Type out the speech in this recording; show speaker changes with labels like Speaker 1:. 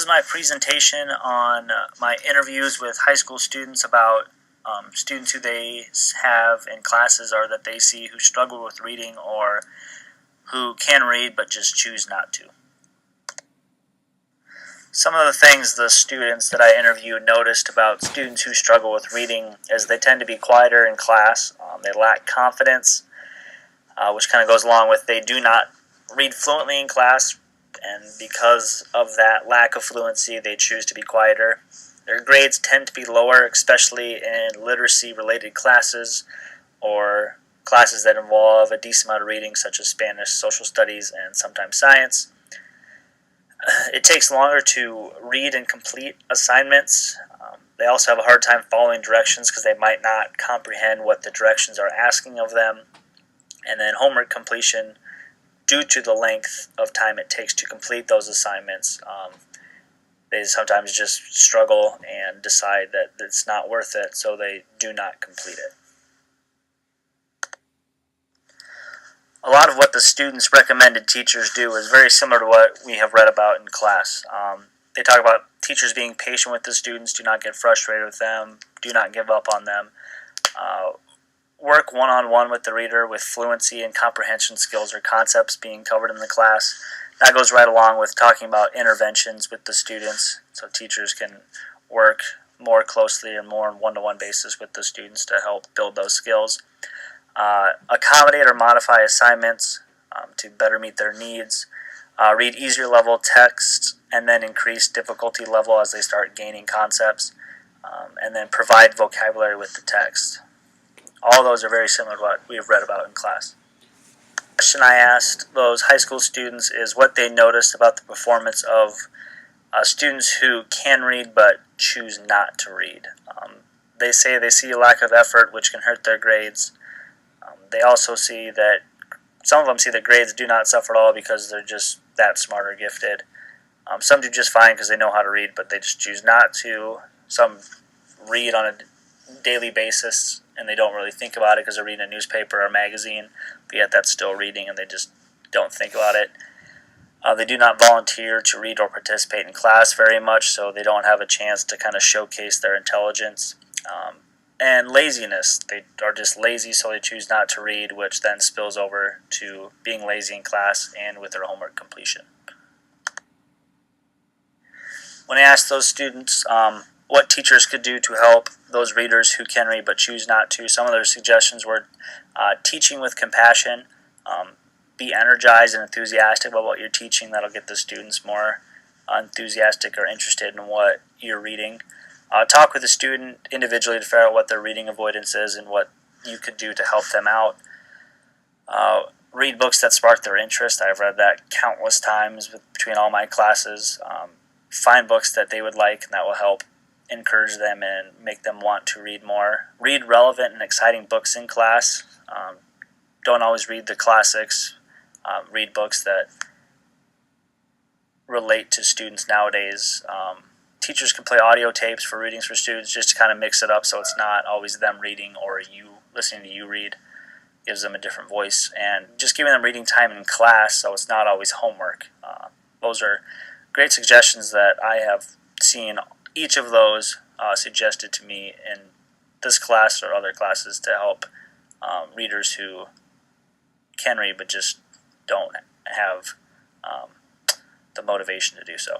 Speaker 1: is my presentation on my interviews with high school students about students who they have in classes or that they see who struggle with reading or who can read but just choose not to. Some of the things the students that I interviewed noticed about students who struggle with reading is they tend to be quieter in class. They lack confidence, which kind of goes along with they do not read fluently in class, and because of that lack of fluency, they choose to be quieter. Their grades tend to be lower, especially in literacy-related classes or classes that involve a decent amount of reading, such as Spanish, social studies, and sometimes science. It takes longer to read and complete assignments. They also have a hard time following directions because they might not comprehend what the directions are asking of them. And then homework completion, due to the length of time it takes to complete those assignments, they sometimes just struggle and decide that it's not worth it, so they do not complete it. A lot of what the students' recommended teachers do is very similar to what we have read about in class. They talk about teachers being patient with the students, do not get frustrated with them, do not give up on them. Work one-on-one with the reader with fluency and comprehension skills or concepts being covered in the class. That goes right along with talking about interventions with the students, so teachers can work more closely and more on one-to-one basis with the students to help build those skills. Accommodate or modify assignments to better meet their needs. Read easier level text and then increase difficulty level as they start gaining concepts. And then provide vocabulary with the text. All those are very similar to what we have read about in class. The question I asked those high school students is what they noticed about the performance of students who can read but choose not to read. They say they see a lack of effort, which can hurt their grades. They also see that some of them see that grades do not suffer at all because they're just that smart or gifted. Some do just fine because they know how to read, but they just choose not to. Some read on a daily basis and they don't really think about it because they're reading a newspaper or a magazine, but yet that's still reading and they just don't think about it. They do not volunteer to read or participate in class very much, so they don't have a chance to kind of showcase their intelligence. And laziness. They are just lazy, so they choose not to read, which then spills over to being lazy in class and with their homework completion. When I asked those students what teachers could do to help those readers who can read but choose not to, some of their suggestions were teaching with compassion, be energized and enthusiastic about what you're teaching. That'll get the students more enthusiastic or interested in what you're reading. Talk with the student individually to figure out what their reading avoidance is and what you could do to help them out. Read books that spark their interest. I've read that countless times between all my classes. Find books that they would like and that will help encourage them and make them want to read more. Read relevant and exciting books in class. Don't always read the classics. Read books that relate to students nowadays. Teachers can play audio tapes for readings for students just to kind of mix it up so it's not always them reading or you listening to you read. Gives them a different voice. And just giving them reading time in class so it's not always homework. Those are great suggestions that I have seen each of those suggested to me in this class or other classes to help readers who can read but just don't have the motivation to do so.